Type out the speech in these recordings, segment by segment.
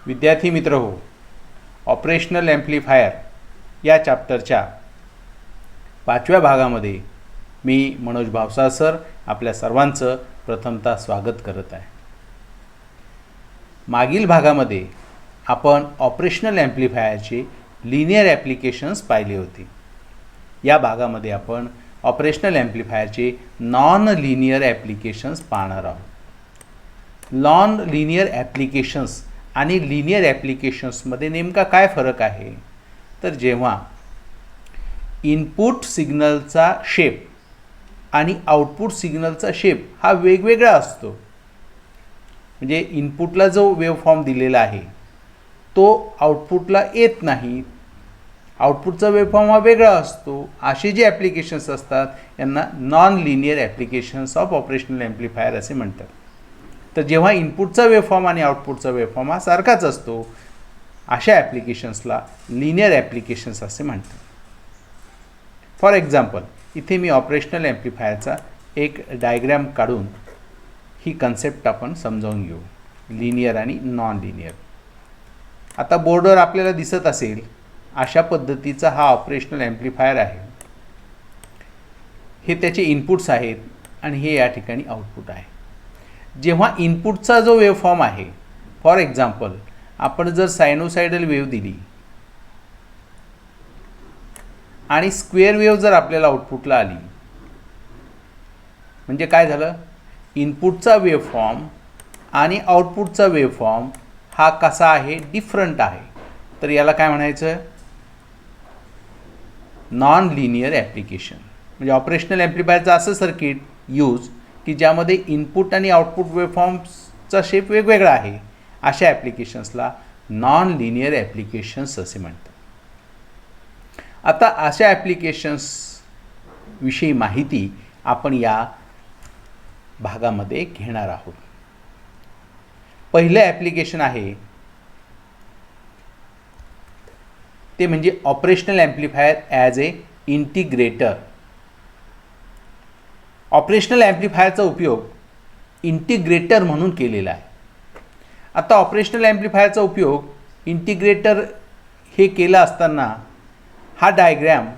विद्यार्थी मित्र हो, ऑपरेशनल ॲम्प्लिफायर या चॅप्टरच्या 5व्या भागामध्ये मी मनोज भावसार सर आपल्या सर्वांचं प्रथमतः स्वागत करत आहे. मागील भागामध्ये आपण ऑपरेशनल ॲम्प्लिफायरचे लिनियर ॲप्लिकेशन्स पाहिले होते. या भागामध्ये आपण ऑपरेशनल ॲम्प्लिफायरचे नॉन लिनियर ॲप्लिकेशन्स पाहणार आहोत. नॉन लिनियर ॲप्लिकेशन्स आणि लिनियर ॲप्लिकेशन्समध्ये नेमका काय फरक आहे, तर जेव्हा इनपुट सिग्नलचा शेप आणि आउटपुट सिग्नलचा शेप हा वेगवेगळा असतो, म्हणजे इनपुटला जो वेव्हफॉर्म दिलेला आहे तो आउटपुटला येत नाही, आउटपुटचा वेव्हफॉर्म हा वेगळा असतो, असे जे ॲप्लिकेशन्स असतात यांना non linear applications of operational amplifier असे म्हणतात. तर जेव्हा इनपुटचा वेव्हफॉर्म आणि आउटपुटचा वेव्हफॉर्म हा सारखाच असतो, अशा ॲप्लिकेशन्सला लिनियर ॲप्लिकेशन्स असे म्हणतात. फॉर एक्झाम्पल, इथे मी ऑपरेशनल ॲम्प्लिफायरचा एक डायग्रॅम काढून ही कन्सेप्ट आपण समजावून घेऊ, लिनियर आणि नॉन लिनियर. आता बोर्डवर आपल्याला दिसत असेल अशा पद्धतीचा हा ऑपरेशनल ॲम्प्लिफायर आहे. हे त्याचे इनपुट्स आहेत आणि हे या ठिकाणी आउटपुट आहे. जेव्हा इनपुटचा जो वेव्हफॉर्म आहे, फॉर एक्झाम्पल आपण जर सायनोसायडल वेव्ह दिली आणि स्क्वेअर वेव्ह जर आपल्याला आउटपुटला आली, म्हणजे काय झालं, इनपुटचा वेव्हफॉर्म आणि आउटपुटचा वेव्हफॉर्म हा कसा आहे, डिफरंट आहे. तर याला काय म्हणायचं, नॉन लिनियर ॲप्लिकेशन. म्हणजे ऑपरेशनल ॲम्प्लिफायरचं असं सर्किट यूज की ज्यामध्ये इनपुट आणि आउटपुट वेव्हफॉर्म्सचा शेप वेगवेगळा आहे, अशा ॲप्लिकेशन्सला नॉन लिनियर ॲप्लिकेशन्स असे म्हणतात. आता अशा ॲप्लिकेशन्स विषयी माहिती आपण या भागामध्ये घेणार आहोत. पहिलं ॲप्लिकेशन आहे ते म्हणजे ऑपरेशनल ॲम्प्लिफायर ॲज ए इंटिग्रेटर. ऑपरेशनल ॲम्प्लिफायरचा उपयोग इंटिग्रेटर म्हणून केलेला आहे. आता ऑपरेशनल ॲम्प्लिफायरचा उपयोग इंटिग्रेटर हे केला असताना हा डायग्रॅम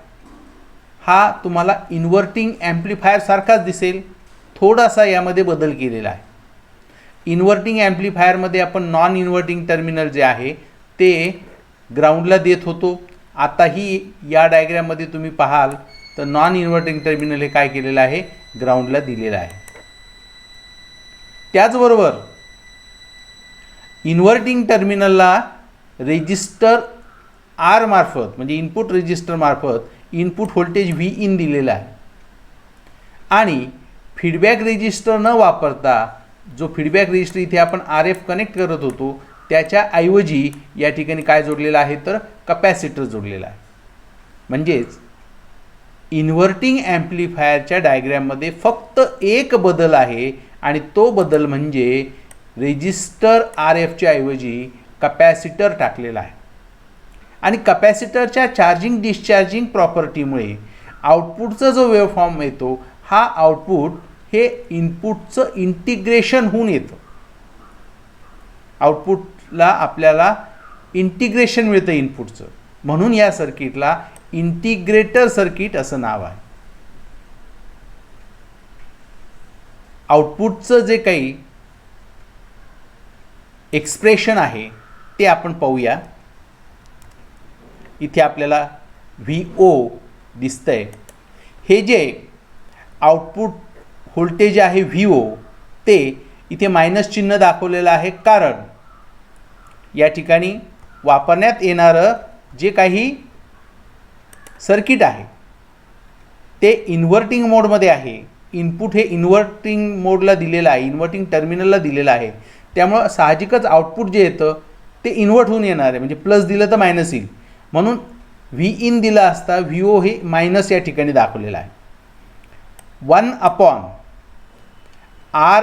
हा तुम्हाला इन्व्हर्टिंग ॲम्प्लिफायर सारखाच दिसेल. थोडासा यामध्ये बदल केलेला आहे. इन्व्हर्टिंग ॲम्प्लिफायरमध्ये आपण नॉन इन्व्हर्टिंग टर्मिनल जे आहे ते ग्राउंडला देत होतो. आताही या डायग्रॅममध्ये तुम्ही पाहाल तर नॉन इन्व्हर्टिंग टर्मिनल हे काय केलेलं आहे, ग्राउंडला दिलेलं आहे. त्याचबरोबर इन्व्हर्टिंग टर्मिनलला रेजिस्टर आर मार्फत, म्हणजे इनपुट रेजिस्टर मार्फत इनपुट व्होल्टेज व्ही इन दिलेला आहे. आणि फीडबॅक रेजिस्टर न वापरता जो फीडबॅक रेजिस्टर इथे आपण आर एफ कनेक्ट करत होतो त्याच्याऐवजी या ठिकाणी काय जोडलेलं आहे, तर कपॅसिटर जोडलेला आहे. म्हणजेच इन्व्हर्टिंग ॲम्प्लिफायरच्या डायग्रॅममध्ये फक्त एक बदल आहे आणि तो बदल म्हणजे रेजिस्टर आर एफच्या ऐवजी कपॅसिटर टाकलेला आहे. आणि कपॅसिटरच्या चार्जिंग डिस्चार्जिंग प्रॉपर्टीमुळे आउटपुटचा जो वेव्हफॉर्म येतो हा आउटपुट हे इनपुटचं इंटिग्रेशन होऊन येतं. आउटपुटला आपल्याला इंटिग्रेशन मिळतं इनपुटचं, म्हणून या सर्किटला इंटिग्रेटर सर्किट असं नाव आहे. आउटपुटचं जे काही एक्सप्रेशन आहे ते आपण पाहूया. इथे आपल्याला व्ही दिसतंय. हे जे आउटपुट व्होल्टेज आहे व्ही ते इथे मायनस चिन्ह दाखवलेलं आहे, कारण या ठिकाणी वापरण्यात येणारं जे काही सर्किट आहे ते इन्व्हर्टिंग मोडमध्ये आहे. इनपुट हे इन्व्हर्टिंग मोडला दिलेलं आहे, इन्व्हर्टिंग टर्मिनलला दिलेलं आहे. त्यामुळं साहजिकच आउटपुट जे येतं ते इन्व्हर्ट होऊन येणार आहे, म्हणजे प्लस दिलं तर मायनस येईल. म्हणून व्ही इन दिला असता व्ही हे मायनस या ठिकाणी दाखवलेलं आहे. 1/R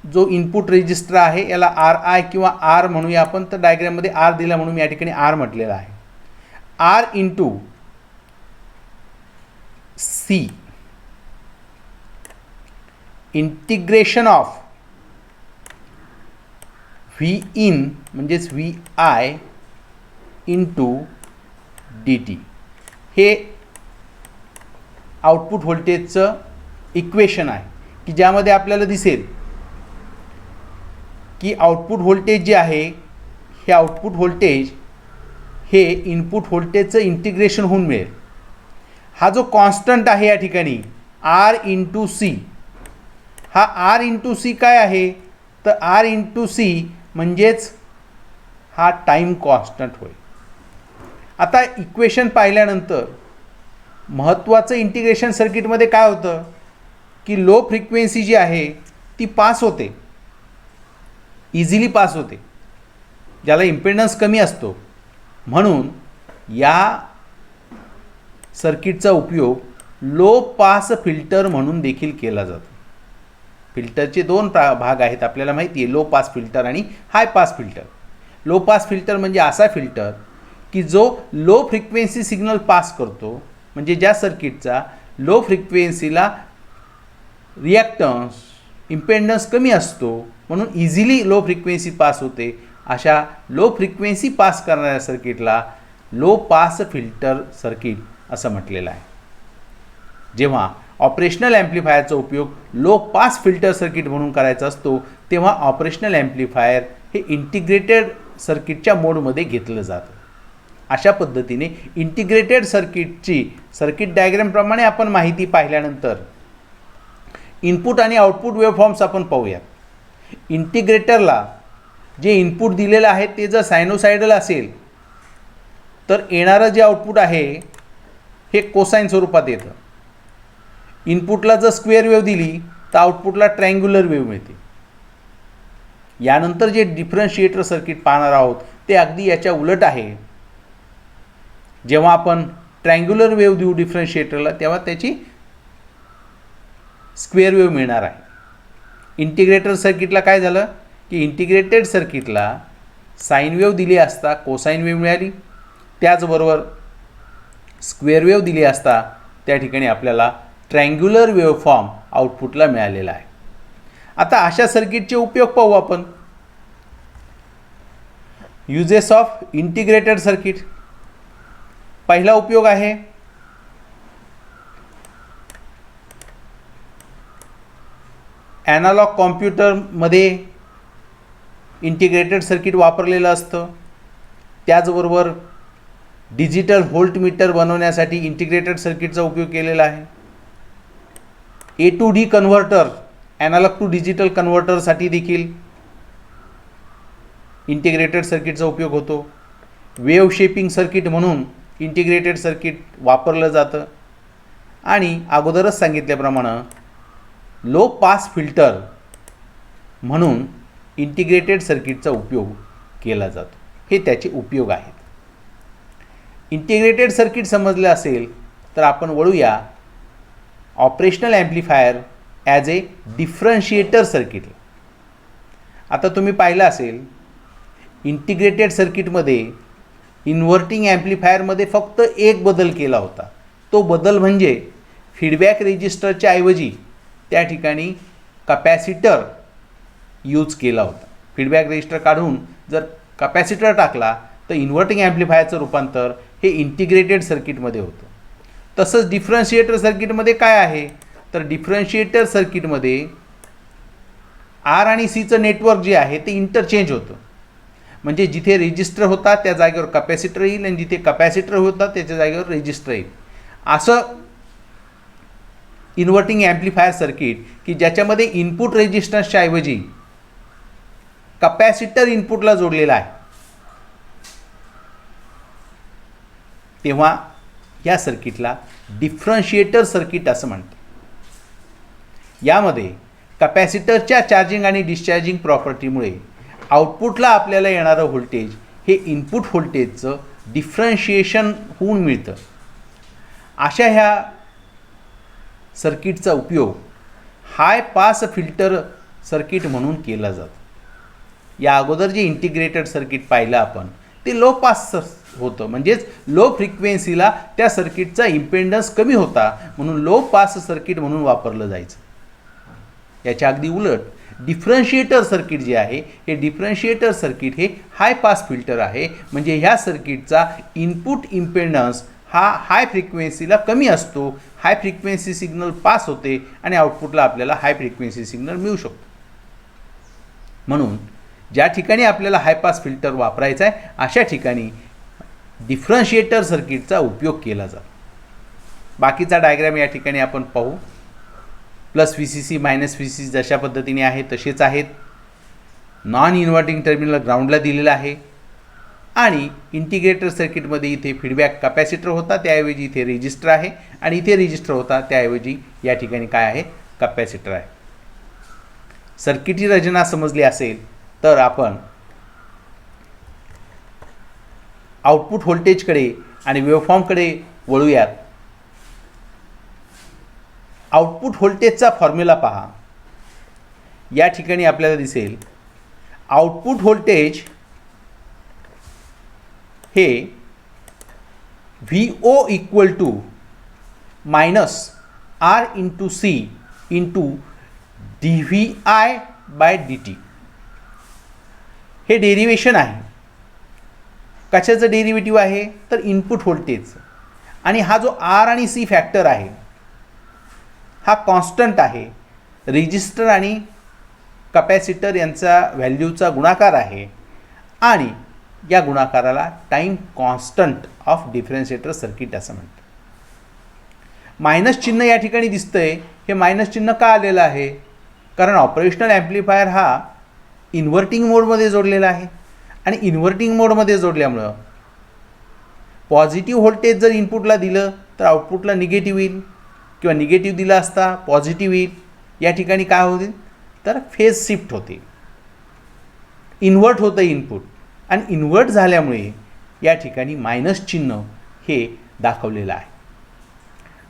जो इनपुट रेजिस्टर आहे याला आर आय किंवा आर म्हणूया आपण. तर डायग्रॅममध्ये आर दिला म्हणून मी या ठिकाणी आर म्हटलेला आहे. R into C integration of V in म्हणजेच V I into D T हे आउटपुट व्होल्टेजचं इक्वेशन आहे की ज्यामध्ये आपल्याला दिसेल की आउटपुट व्होल्टेज जे आहे हे आउटपुट व्होल्टेज हे इनपुट व्होल्टेजचं इंटिग्रेशन होऊन मिळेल. हा जो कॉन्स्टंट आहे या ठिकाणी आर इंटू सी, हा आर इंटू सी काय आहे तर आर इंटू सी म्हणजेच हा टाईम कॉन्स्टंट होईल. आता इक्वेशन पाहिल्यानंतर महत्त्वाचं इंटिग्रेशन सर्किटमध्ये काय होतं की लो फ्रिक्वेन्सी जी आहे ती पास होते, इझिली पास होते, ज्याला इम्पेडन्स कमी असतो. म्हणून या सर्किटचा उपयोग लो पास फिल्टर म्हणून देखील केला जातो. फिल्टरचे दोन भाग आहेत आपल्याला माहिती आहे, लो पास फिल्टर आणि high pass filter. Low pass filter म्हणजे असा फिल्टर की जो लो फ्रिक्वेन्सी सिग्नल पास करतो, म्हणजे ज्या सर्किटचा लो फ्रिक्वेन्सीला रिॲक्टन्स इम्पेडन्स कमी असतो म्हणून इझिली लो फ्रिक्वेन्सी पास होते, अशा लो फ्रिक्वेन्सी पास करणाऱ्या सर्किटला लो पास फिल्टर सर्किट असं म्हटलेलं आहे. जेव्हा ऑपरेशनल ॲम्प्लिफायरचा उपयोग लो पास फिल्टर सर्किट म्हणून करायचा असतो तेव्हा ऑपरेशनल ॲम्प्लिफायर हे इंटिग्रेटेड सर्किटच्या मोडमध्ये घेतलं जातं. अशा पद्धतीने इंटिग्रेटेड सर्किटची सर्किट डायग्रामप्रमाणे आपण माहिती पाहिल्यानंतर इनपुट आणि आउटपुट वेव्हफॉर्म्स आपण पाहूयात. इंटिग्रेटरला जे इनपुट दिलेलं आहे ते जर सायनोसायडल असेल तर येणारं जे आउटपुट आहे हे कोसाइन स्वरूपात येतं. इनपुटला जर स्क्वेअर वेव्ह दिली तर आउटपुटला ट्रायंग्युलर वेव्ह मिळते. यानंतर जे डिफरन्शिएटर सर्किट पाहणार आहोत ते अगदी याच्या उलट आहे. जेव्हा आपण ट्रायंग्युलर वेव्ह देऊ डिफरन्शिएटरला तेव्हा त्याची स्क्वेअर वेव्ह मिळणार आहे. इंटिग्रेटर सर्किटला काय झालं की इंटिग्रेटेड सर्किटला साइन वेव्ह दिली असता कोसाइन वेव्ह मिळाली, त्याचबरोबर स्क्वेअर वेव्ह दिली असता त्या ठिकाणी आपल्याला ट्रायंग्युलर वेव्हफॉर्म आउटपुटला मिळालेला आहे. आता अशा सर्किटचे उपयोग पाहू आपण. Uses of integrated circuit. पहिला उपयोग आहे ॲनालॉग कॉम्प्युटरमध्ये इंटिग्रेटेड सर्किट वापरलेलं असतं. त्याचबरोबर डिजिटल व्होल्टमीटर बनवण्यासाठी इंटिग्रेटेड सर्किटचा उपयोग केलेला आहे. A to D converter, analog to digital कन्व्हर्टरसाठी देखील इंटिग्रेटेड सर्किटचा उपयोग होतो. वेव्ह शेपिंग सर्किट म्हणून इंटिग्रेटेड सर्किट वापरलं जातं. आणि अगोदरच सांगितल्याप्रमाणे लो पास फिल्टर म्हणून इंटिग्रेटेड सर्किटचा उपयोग केला जातो. हे त्याचे उपयोग आहेत. इंटिग्रेटेड सर्किट समजलं असेल तर आपण वळूया ऑपरेशनल ॲम्प्लिफायर ॲज ए डिफरन्शिएटर सर्किट. आता तुम्ही पाहिलं असेल इंटिग्रेटेड सर्किटमध्ये इन्व्हर्टिंग ॲम्प्लिफायरमध्ये फक्त एक बदल केला होता. तो बदल म्हणजे फीडबॅक रेजिस्टरच्या ऐवजी त्या ठिकाणी कपॅसिटर यूज केला होता. फीडबॅक रेजिस्टर काढून जर कपॅसिटर टाकला तर इन्व्हर्टिंग ॲम्प्लिफायरचं रूपांतर हे इंटिग्रेटेड सर्किटमध्ये होतं. तसंच डिफरन्शिएटर सर्किटमध्ये काय आहे तर डिफरन्शिएटर सर्किटमध्ये आर आणि सीचं नेटवर्क जे आहे ते इंटरचेंज होतं. म्हणजे जिथे रेजिस्टर होता त्या जागेवर कपॅसिटर येईल आणि जिथे कपॅसिटर होता त्याच्या जागेवर रेजिस्टर येईल. असं इन्व्हर्टिंग ॲम्प्लिफायर सर्किट की ज्याच्यामध्ये इनपुट रेजिस्टन्सच्या ऐवजी कपॅसिटर इनपुटला जोडलेला आहे, तेव्हा या सर्किटला डिफरन्शिएटर सर्किट असं म्हणतात. यामध्ये कपॅसिटरच्या चार्जिंग आणि डिस्चार्जिंग प्रॉपर्टीमुळे आउटपुटला आपल्याला येणारं व्होल्टेज हे इनपुट व्होल्टेजचं डिफरन्शिएशन होऊन मिळतं. अशा ह्या सर्किटचा उपयोग हाय पास फिल्टर सर्किट म्हणून केला जातो. या अगोदर जे इंटिग्रेटेड सर्किट पाहिलं आपण ते लो पास होतं, म्हणजेच लो फ्रिक्वेन्सीला त्या सर्किटचा इम्पेडन्स कमी होता म्हणून लो पास सर्किट म्हणून वापरलं जायचं. याच्या अगदी उलट डिफरन्शिएटर सर्किट जे आहे हे डिफरन्शिएटर सर्किट हे हाय पास फिल्टर आहे. म्हणजे ह्या सर्किटचा इनपुट इम्पेडन्स हा हाय फ्रिक्वेन्सीला कमी असतो. हाय फ्रिक्वेन्सी सिग्नल पास होते आणि आउटपुटला आपल्याला हाय फ्रिक्वेन्सी सिग्नल मिळू शकतो. म्हणून ज्या ठिकाणी आपल्याला हाय पास फिल्टर वापरायचा आहे अशा ठिकाणी डिफरन्शिएटर सर्किटचा उपयोग केला जातो. बाकीचा डायग्राम या ठिकाणी आपण पाहू. प्लस VCC मायनस VCC जशा पद्धतीने आहे तसेच आहेत. नॉन इन्व्हर्टिंग टर्मिनल ग्राउंडला दिलेला आहे आणि इंटिग्रेटर सर्किटमध्ये इथे फीडबॅक कॅपॅसिटर होता त्याऐवजी इथे रेजिस्टर आहे आणि इथे रेजिस्टर होता त्याऐवजी या ठिकाणी काय आहे कॅपॅसिटर आहे. सर्किटची रचना समजली असेल तर आपण आउटपुट व्होल्टेजकडे आणि वेव्हफॉर्मकडे वळूयात. आउटपुट व्होल्टेजचा फॉर्म्युला पहा. या ठिकाणी आपल्याला दिसेल आउटपुट व्होल्टेज हे VO equal to minus R into C into dVI/dt हे डेरिवेशन आहे. कशाचं डेरिव्हेटिव्ह आहे तर इनपुट व्होल्टेज. आणि हा जो R आणि C फॅक्टर आहे हा कॉन्स्टंट आहे. रेजिस्टर आणि कॅपॅसिटर यांचा व्हॅल्यूचा गुणाकार आहे आणि या गुणाकाराला टाईम कॉन्स्टंट ऑफ डिफरन्शिएटर सर्किट असं म्हणतात. मायनस चिन्ह या ठिकाणी दिसतंय. हे मायनस चिन्ह का आलेलं आहे कारण ऑपरेशनल ॲम्प्लिफायर हा इन्व्हर्टिंग मोडमध्ये जोडलेला आहे आणि इन्व्हर्टिंग मोडमध्ये जोडल्यामुळं पॉझिटिव्ह व्होल्टेज जर इनपुटला दिलं तर आउटपुटला निगेटिव्ह येईल किंवा निगेटिव्ह दिला असता पॉझिटिव्ह येईल. या ठिकाणी काय होईल तर फेज शिफ्ट होते. इन्व्हर्ट होतं इनपुट आणि इन्व्हर्ट झाल्यामुळे या ठिकाणी मायनस चिन्ह हे दाखवलेलं आहे.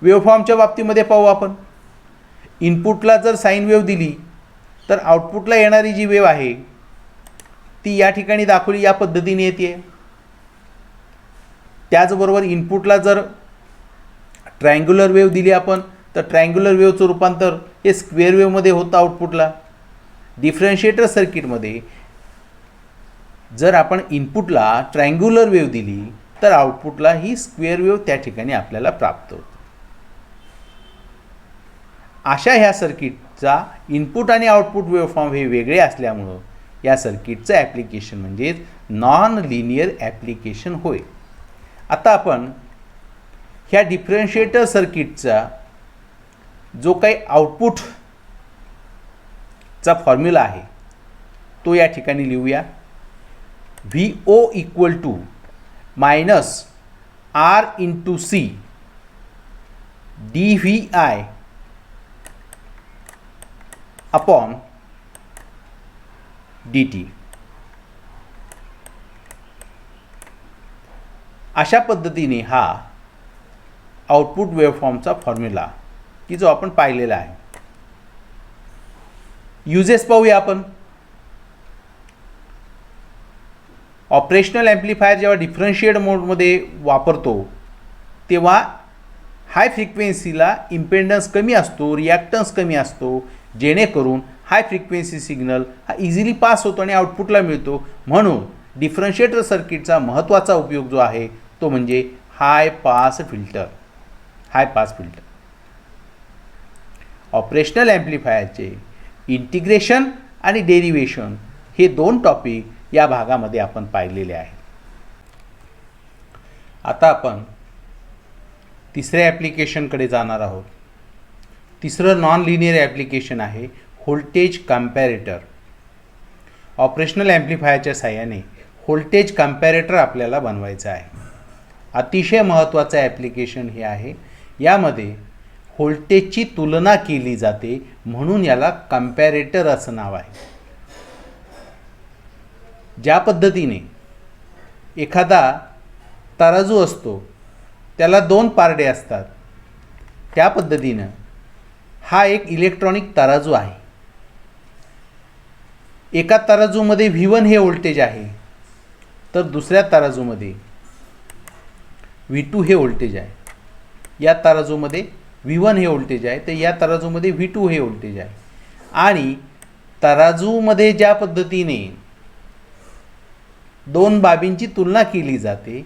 वेव्हफॉर्मच्या बाबतीमध्ये पाहू आपण. इनपुटला जर साईन वेव्ह दिली तर आउटपुटला येणारी जी वेव्ह आहे ती या ठिकाणी दाखवली या पद्धतीने येते. त्याचबरोबर इनपुटला जर ट्रायंग्युलर वेव्ह दिली आपण तर ट्रायंग्युलर वेव्हचं रूपांतर हे स्क्वेअर वेव्हमध्ये होतं आउटपुटला. डिफरन्शिएटर सर्किटमध्ये जर आपण इनपुटला ट्रायंग्युलर वेव्ह दिली तर आउटपुटला ही स्क्वेअर वेव्ह त्या ठिकाणी आपल्याला प्राप्त होते. अशा ह्या सर्किटचा इनपुट आणि आउटपुट वेव्हफॉर्म हे वेगळे असल्यामुळं या सर्किटचं ॲप्लिकेशन म्हणजे नॉन लिनियर ॲप्लिकेशन होय. आता आपण ह्या डिफरन्शिएटर सर्किटचा जो काही आउटपुटचा फॉर्म्युला आहे तो या ठिकाणी लिहूया. VO equal to minus R into C dVI upon dt. अशा पद्धतीने हा आउटपुट वेव्हफॉर्मचा फॉर्म्युला की जो आपण पाहिलेला आहे. युजेस पाहूया आपण. ऑपरेशनल ॲम्प्लिफायर जेव्हा डिफरन्शिएट मोडमध्ये वापरतो तेव्हा हाय फ्रिक्वेन्सीला इम्पेडन्स कमी असतो, रिॲक्टन्स कमी असतो, जेणेकरून हाय फ्रिक्वेन्सी सिग्नल हा इझिली पास होतो आणि आउटपुटला मिळतो. म्हणून डिफरन्शिएटर सर्किटचा महत्त्वाचा उपयोग जो आहे तो म्हणजे हाय पास फिल्टर. हाय पास फिल्टर. ऑपरेशनल ॲम्प्लिफायरचे इंटिग्रेशन आणि डेरिव्हेशन हे दोन टॉपिक या भागामध्ये आपण पाहिलेले आहेत. आता आपण तिसऱ्या ॲप्लिकेशनकडे जाणार आहोत. तिसरं नॉन लिनियर ॲप्लिकेशन आहे व्होल्टेज कम्पॅरेटर. ऑपरेशनल ॲम्प्लिफायरच्या साहाय्याने व्होल्टेज कम्पॅरेटर आपल्याला बनवायचं आहे. अतिशय महत्त्वाचं ॲप्लिकेशन हे आहे. यामध्ये व्होल्टेजची तुलना केली जाते म्हणून याला कम्पॅरेटर असं नाव आहे. ज्या पद्धतीने एखादा तराजू असतो त्याला दोन पारडे असतात त्या पद्धतीनं हा एक इलेक्ट्रॉनिक तराजू आहे. एका तराजूमध्ये V1 हे व्होल्टेज आहे तर दुसऱ्या तराजूमध्ये V2 हे व्होल्टेज आहे. या तराजूमध्ये V1 हे व्होल्टेज आहे तर या तराजूमध्ये V2 हे व्होल्टेज आहे. आणि तराजूमध्ये ज्या पद्धतीने दोन बाबींची तुलना केली जाते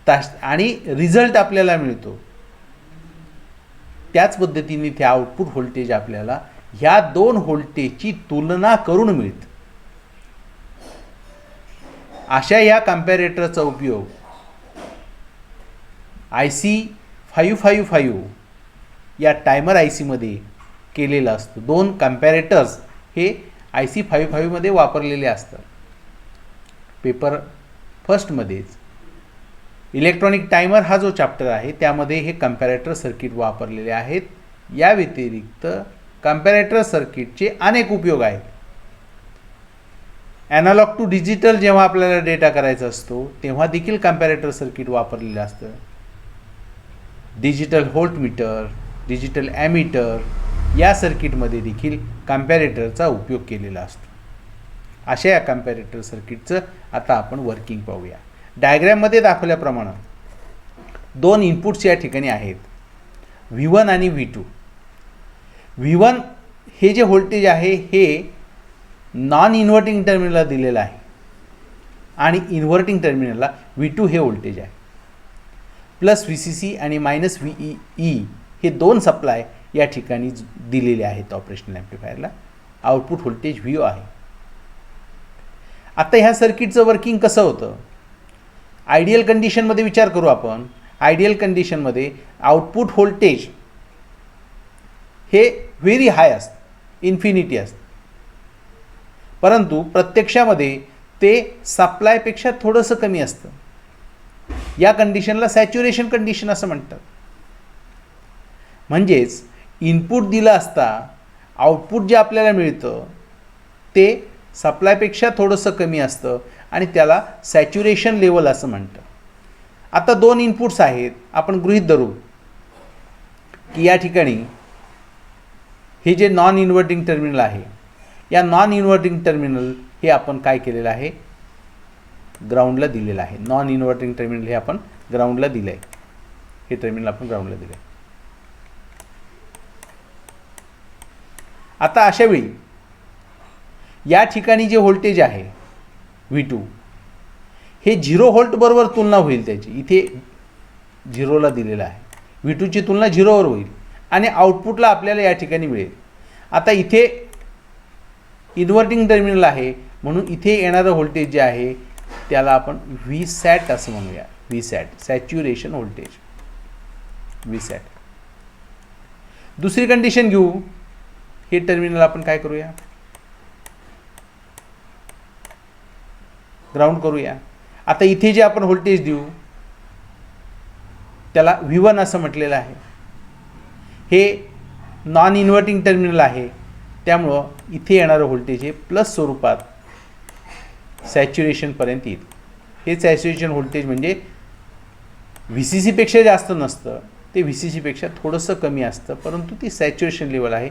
आणि रिझल्ट आपल्याला मिळतो, त्याच पद्धतीने ते आउटपुट व्होल्टेज आपल्याला ह्या दोन व्होल्टेजची तुलना करून मिळतं. अशा या कम्पॅरेटरचा उपयोग IC 555 या टायमर ICमध्ये केलेला असतो. दोन कम्पॅरेटर्स हे IC 555मध्ये वापरलेले असतात. पेपर फर्स्टमध्येच इलेक्ट्रॉनिक टायमर हा जो चॅप्टर आहे त्यामध्ये हे कम्पॅरेटर सर्किट वापरलेले आहेत. या व्यतिरिक्त कम्पॅरेटर सर्किटचे अनेक उपयोग आहेत. ॲनालॉग टू डिजिटल जेव्हा आपल्याला डेटा करायचा असतो तेव्हा देखील कम्पॅरेटर सर्किट वापरलेलं असतं. डिजिटल व्होल्टमीटर, डिजिटल ॲमीटर या सर्किटमध्ये देखील कम्पॅरेटरचा उपयोग केलेला असतो. अशा या कम्पॅरेटर सर्किटचं आता आपण वर्किंग पाहूया. डायग्रॅममध्ये दाखवल्याप्रमाणे दोन इनपुट्स या ठिकाणी आहेत, V1 आणि V2. V1 हे जे व्होल्टेज आहे हे नॉन इन्व्हर्टिंग टर्मिनलला दिलेलं आहे आणि इन्व्हर्टिंग टर्मिनलला V2 हे व्होल्टेज आहे. प्लस VCC आणि मायनस VEE हे दोन सप्लाय या ठिकाणी दिलेले आहेत ऑपरेशनल ॲम्प्लिफायरला. आउटपुट व्होल्टेज VO आहे. आता ह्या सर्किटचं वर्किंग कसं होतं? आयडियल कंडिशनमध्ये विचार करू आपण. आयडियल कंडिशनमध्ये आउटपुट व्होल्टेज हे व्हेरी हाय असतं, इन्फिनिटी असतं, परंतु प्रत्यक्षामध्ये ते सप्लायपेक्षा थोडंसं कमी असतं. या कंडिशनला सॅच्युरेशन कंडिशन असं म्हणतात. म्हणजेच इनपुट दिलं असता आउटपुट जे आपल्याला मिळतं ते सप्लायपेक्षा थोडंसं कमी असतं आणि त्याला सॅच्युरेशन लेवल असं म्हणतं. आता दोन इनपुट्स आहेत. आपण गृहीत धरू की या ठिकाणी हे जे नॉन इन्व्हर्टिंग टर्मिनल आहे, या नॉन इन्व्हर्टिंग टर्मिनल हे आपण काय केलेलं आहे? ग्राउंडला दिलेलं आहे. नॉन इन्व्हर्टिंग टर्मिनल हे आपण ग्राउंडला दिलं आहे. हे टर्मिनल आपण ग्राउंडला दिलं आहे. आता अशावेळी या ठिकाणी जे व्होल्टेज आहे V2 हे 0 व्होल्ट बरोबर तुलना होईल त्याची. इथे 0ला दिलेलं आहे. V2ची तुलना 0वर होईल आणि आउटपुटला आपल्याला या ठिकाणी मिळेल. आता इथे इन्व्हर्टिंग टर्मिनल आहे म्हणून इथे येणारं व्होल्टेज जे आहे त्याला आपण Vsat असं म्हणूया. Vsat saturation voltage, Vsat. दुसरी कंडिशन घेऊ. हे टर्मिनल आपण काय करूया? ग्राउंड करूया. आता इथे जे आपण व्होल्टेज देऊ त्याला V1 असं म्हटलेलं आहे. हे नॉन इन्व्हर्टिंग टर्मिनल आहे त्यामुळं इथे येणारं व्होल्टेज हे प्लस स्वरूपात सॅच्युरेशनपर्यंत येईल. हे सॅच्युरेशन व्होल्टेज म्हणजे VCCपेक्षा जास्त नसतं, ते VCCपेक्षा थोडंसं कमी असतं, परंतु ती सॅच्युरेशन लेवल आहे,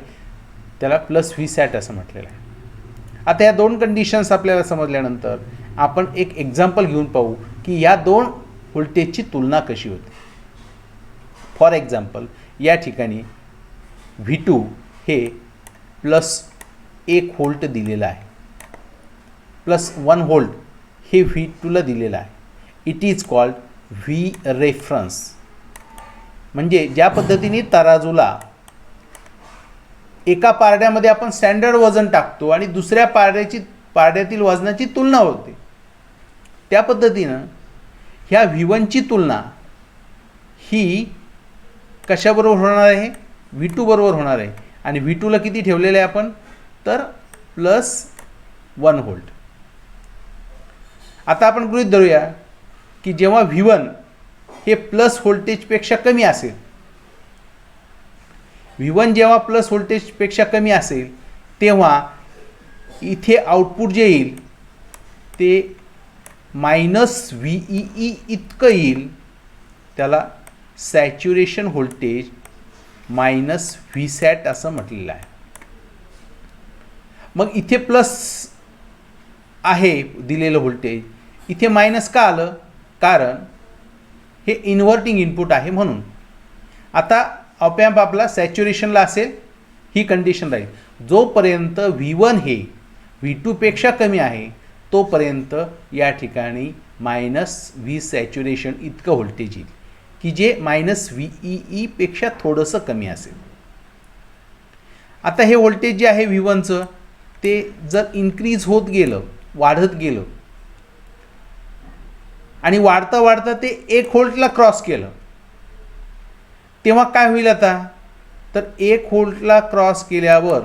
त्याला प्लस Vsat असं म्हटलेलं आहे. आता या दोन कंडिशन्स आपल्याला समजल्यानंतर आपण एक एक्झाम्पल घेऊन पाहू की या दोन व्होल्टेजची तुलना कशी होते. फॉर एक्झाम्पल या ठिकाणी V2 हे प्लस 1 व्होल्ट दिलेलं आहे, प्लस 1 व्होल्ट हे V2ला दिलेलं आहे. It is called V reference. म्हणजे ज्या पद्धतीने तराजूला एका पारड्यामध्ये आपण स्टँडर्ड वजन टाकतो आणि दुसऱ्या पारड्यातील वजनाची तुलना होते, त्या पद्धतीनं ह्या V1ची तुलना ही कशाबरोबर होणार आहे? V2 बरोबर होणार आहे. आणि V2ला किती ठेवलेलं आहे आपण? तर प्लस 1 व्होल्ट. आता आपण गृहीत धरूया की जेव्हा V1 हे प्लस व्होल्टेजपेक्षा कमी असेल, V1 जेव्हा प्लस व्होल्टेजपेक्षा कमी असेल तेव्हा इथे आउटपुट जे येईल ते मायनस VEE इतकं येईल. त्याला सॅच्युरेशन व्होल्टेज मायनस Vsat असं म्हटलेलं आहे. मग इथे प्लस आहे दिलेलं व्होल्टेज, इथे मायनस का आलं? कारण हे इन्व्हर्टिंग इनपुट आहे म्हणून. आता ऑप ॲम्प आपला सॅच्युरेशनला असेल ही कंडिशन राहील, जोपर्यंत V1 हे V2 पेक्षा कमी आहे तोपर्यंत या ठिकाणी -V सॅच्युरेशन इतकं व्होल्टेज येईल की जे -VEE पेक्षा थोडंसं कमी असेल. आता हे व्होल्टेज जे आहे V1चं ते जर इन्क्रीज होत गेलं, वाढत गेलं आणि वाढता वाढता ते 1 व्होल्टला क्रॉस केलं, तेव्हा काय होईल आता? तर 1 व्होल्टला क्रॉस केल्यावर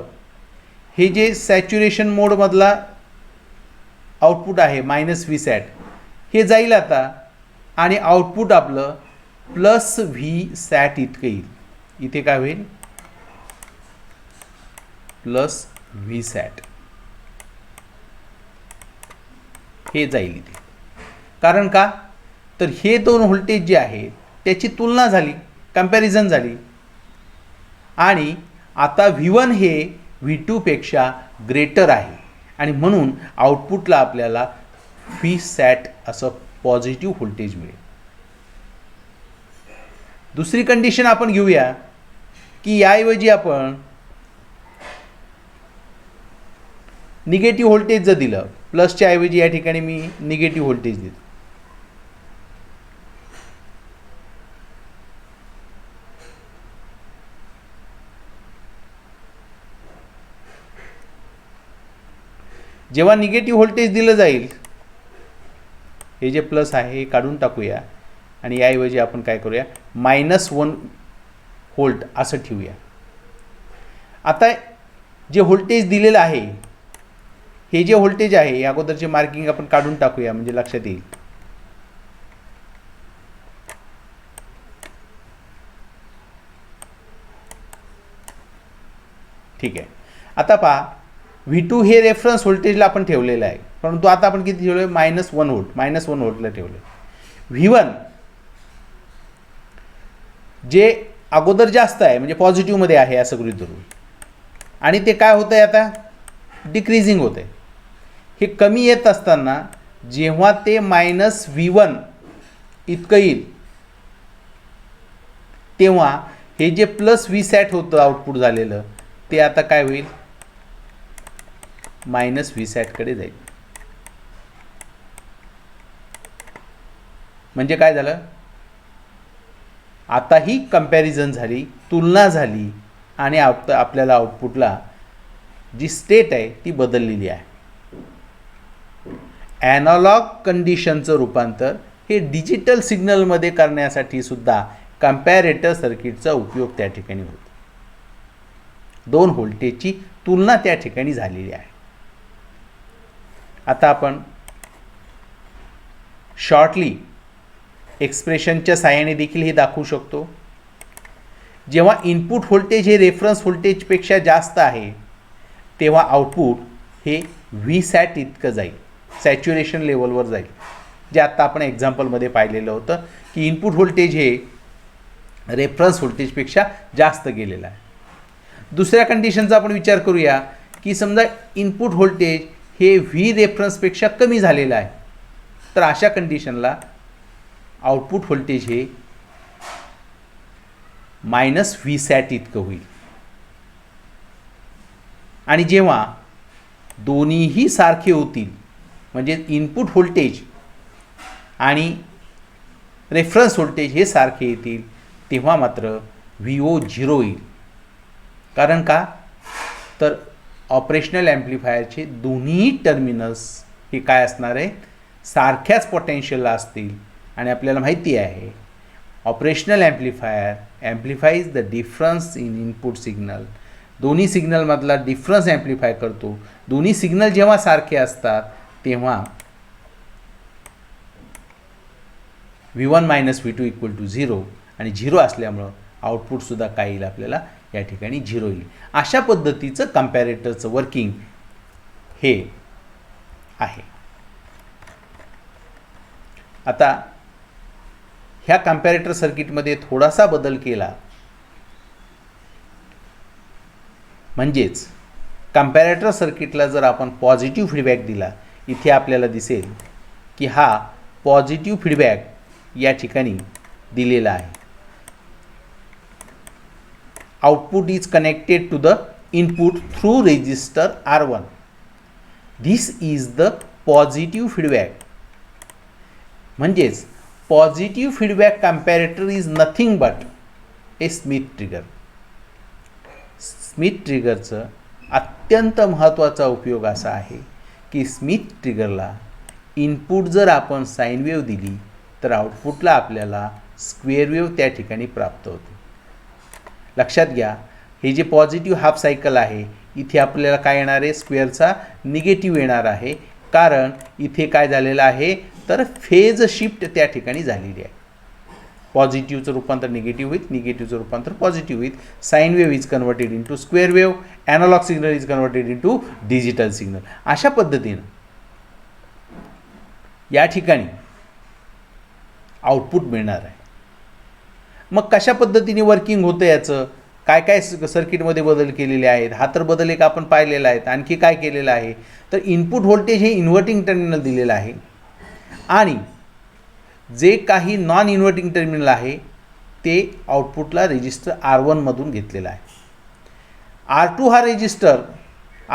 हे जे सॅच्युरेशन मोडमधला आउटपुट आहे -V सॅट हे जाईल आता आणि आउटपुट आपलं +V सॅट इतकं येईल. इथे काय होईल? +V सॅट हे जाईल इथे. कारण का? तर हे दोन व्होल्टेज जे आहेत त्याची तुलना झाली, कंपॅरिझन झाली आणि आता V1 हे V2 पेक्षा ग्रेटर आहे आणि म्हणून आउटपुटला आपल्याला V सॅट असं पॉझिटिव्ह व्होल्टेज मिळेल. दुसरी कंडिशन आपण घेऊया की याऐवजी आपण निगेटिव्ह व्होल्टेज जर दिलं, प्लसच्या ऐवजी या ठिकाणी मी निगेटिव्ह व्होल्टेज देतो. जेव्हा निगेटिव्ह व्होल्टेज दिलं जाईल, हे जे प्लस आहे हे काढून टाकूया आणि याऐवजी आपण काय करूया, -1 व्होल्ट असं ठेवूया. आता जे व्होल्टेज दिलेलं आहे, हे जे व्होल्टेज आहे या अगोदरचे मार्किंग आपण काढून टाकूया म्हणजे लक्षात येईल. ठीक आहे. आता पहा, V2 हे रेफरन्स व्होल्टेजला आपण ठेवलेलं आहे, परंतु आता आपण किती ठेवलं आहे? -1 व्होल्ट. -1 व्होल्टला ठेवलं आहे. V1 जे अगोदर जास्त आहे म्हणजे पॉझिटिव्हमध्ये आहे असं गृहीत धरू आणि ते काय होतं आहे आता? डिक्रीजिंग होतं आहे. हे कमी येत असताना जेव्हा ते -V1 इतकं येईल तेव्हा हे जे +V सॅट होतं आउटपुट झालेलं ते आता काय होईल? -V सॅटकडे जाईल. म्हणजे काय झालं? आता ही कंपॅरिझन झाली, तुलना झाली आणि आपल्याला आउटपुटला जी स्टेट आहे ती बदललेली आहे. ॲनालॉग कंडिशनचं रूपांतर हे डिजिटल सिग्नलमध्ये करण्यासाठी सुद्धा कंपॅरेटर सर्किटचा उपयोग त्या ठिकाणी होतो. दोन व्होल्टेजची तुलना त्या ठिकाणी झालेली आहे. आता आपण शॉर्टली एक्सप्रेशनच्या साहाय्याने देखील हे दाखवू शकतो. जेव्हा इनपुट व्होल्टेज हे रेफरन्स व्होल्टेजपेक्षा जास्त आहे तेव्हा आउटपुट हे V सॅट इतकं जाईल, सॅच्युरेशन लेवलवर जाईल. जे आत्ता आपण एक्झाम्पलमध्ये पाहिलेलं होतं की इनपुट व्होल्टेज हे रेफरन्स व्होल्टेजपेक्षा जास्त गेलेलं आहे. दुसऱ्या कंडिशनचा आपण विचार करूया की समजा इनपुट व्होल्टेज हे V रेफरन्सपेक्षा कमी झालेलं आहे, तर अशा कंडिशनला आउटपुट व्होल्टेज हे -V सॅट इतकं होईल. आणि जेव्हा दोन्हीही सारखे होतील म्हणजे इनपुट व्होल्टेज आणि रेफरन्स व्होल्टेज हे सारखे येतील तेव्हा मात्र VO 0 येईल. कारण का? तर ऑपरेशनल ॲम्प्लिफायरचे दोन्ही टर्मिनल्स हे काय असणार आहे? सारख्याच पोटेन्शियलला असतील आणि आपल्याला माहिती आहे operational amplifier amplifies the difference in input signal. दोन्ही सिग्नलमधला डिफरन्स ॲम्प्लिफाय करतो. दोन्ही सिग्नल जेव्हा सारखे असतात तेव्हा V1 - V2 = 0 आणि 0 असल्यामुळं आउटपुटसुद्धा काय येईल आपल्याला या ठिकाणी 0 येईल. अशा पद्धतीचं कंपॅरेटरचं वर्किंग हे आहे. आता ह्या कंपॅरेटर सर्किटमध्ये थोडासा बदल केला म्हणजेच कंपॅरेटर सर्किटला जर आपण पॉझिटिव्ह फीडबॅक दिला, इथे आपल्याला दिसेल की हा पॉझिटिव्ह फीडबॅक या ठिकाणी दिलेला आहे. Output is connected to the input through register R1. This is the positive feedback. म्हणजेच positive feedback comparator is nothing but a Schmitt trigger. Schmitt ट्रिगरचं अत्यंत महत्त्वाचा उपयोग असा आहे की स्मिथ ट्रिगरला इनपुट जर आपण साईन वेव्ह दिली तर आउटपुटला आपल्याला स्क्वेअर वेव्ह त्या ठिकाणी प्राप्त होते. लक्षात घ्या, हे जे पॉझिटिव्ह हाफ सायकल आहे इथे आपल्याला काय येणार आहे, स्क्वेअरचा निगेटिव्ह येणार आहे. कारण इथे काय झालेलं आहे तर फेज शिफ्ट त्या ठिकाणी झालेली आहे. पॉझिटिव्हचं रूपांतर निगेटिव्ह होईल, निगेटिव्हचं रूपांतर पॉझिटिव्ह होईल. Sine wave is converted into square wave, analogue signal is converted into digital signal. अशा पद्धतीनं या ठिकाणी आउटपुट मिळणार आहे. मग कशा पद्धतीने वर्किंग होतं याचं, काय काय सर्किटमध्ये बदल केलेले आहेत, हा तर बदल एक आपण पाहिलेला आहे. आणखी काय केलेलं आहे तर इनपुट व्होल्टेज हे इन्व्हर्टिंग टर्मिनल दिलेलं आहे आणि जे काही नॉन इन्व्हर्टिंग टर्मिनल आहे ते आउटपुटला रेजिस्टर R1 मधून घेतलेला आहे. R2 हा रेजिस्टर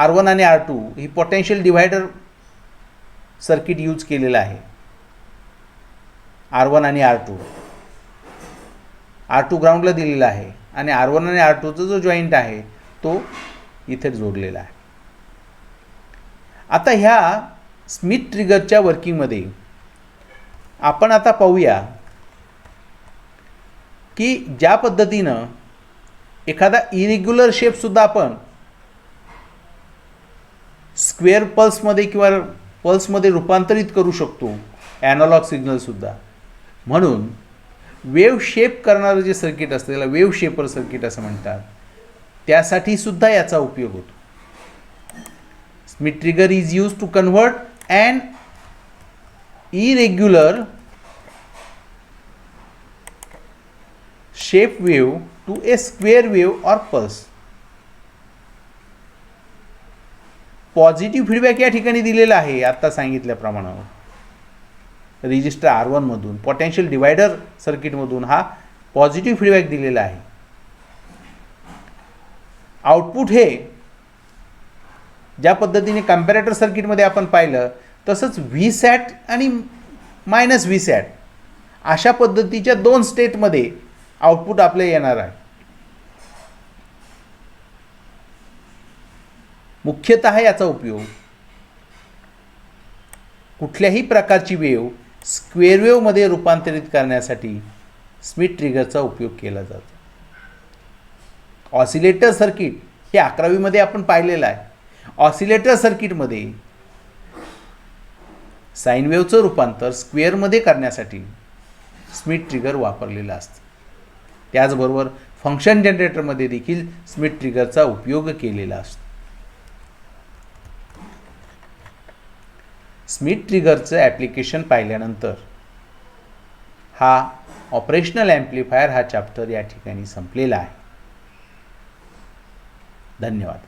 R1 आणि R2 ही पोटेन्शियल डिव्हायडर सर्किट यूज केलेलं आहे. R1 आणि R2 ग्राउंडला दिलेला आहे आणि R1 आणि R2चा जो जॉईंट आहे तो इथे जोडलेला आहे. आता ह्या स्मिथ ट्रिगरच्या वर्किंगमध्ये आपण आता पाहूया की ज्या पद्धतीनं एखादा इरेग्युलर शेपसुद्धा आपण स्क्वेअर पल्समध्ये किंवा पल्समध्ये रूपांतरित करू शकतो, ॲनालॉग सिग्नलसुद्धा. म्हणून वेव्ह शेप करणारं जे सर्किट असतं त्याला वेव्ह शेपर सर्किट असं म्हणतात. त्यासाठी सुद्धा याचा उपयोग होतो. Schmitt trigger is use to convert an irregular shape wave to a square wave or pulse. Positive feedback या ठिकाणी दिलेला आहे आता सांगितल्याप्रमाणे. रेजिस्टर R1 मधून पोटेन्शियल डिवायडर सर्किटमधून हा पॉझिटिव्ह फीडबॅक दिलेला आहे. आउटपुट हे ज्या पद्धतीने कंपॅरेटर सर्किटमध्ये आपण पाहिलं तसंच Vsat आणि -Vsat अशा पद्धतीच्या दोन स्टेटमध्ये आउटपुट आपले येणार आहे. मुख्यतः याचा उपयोग कुठल्याही प्रकारची वेव्ह स्क्वेअर वेव्हमध्ये रूपांतरित करण्यासाठी स्मिथ ट्रिगरचा उपयोग केला जातो. ऑसिलेटर सर्किट हे 11वी मध्ये आपण पाहिलेलं आहे. ऑसिलेटर सर्किटमध्ये साईन वेव्हचं रूपांतर स्क्वेअरमध्ये करण्यासाठी स्मिथ ट्रिगर वापरलेलं असतं. त्याचबरोबर फंक्शन जनरेटरमध्ये देखील स्मिथ ट्रिगरचा उपयोग केलेला असतो. स्मिथ ट्रिगरचं ॲप्लिकेशन पाहिल्यानंतर हा ऑपरेशनल ॲम्प्लिफायर हा चॅप्टर या ठिकाणी संपलेला आहे. धन्यवाद.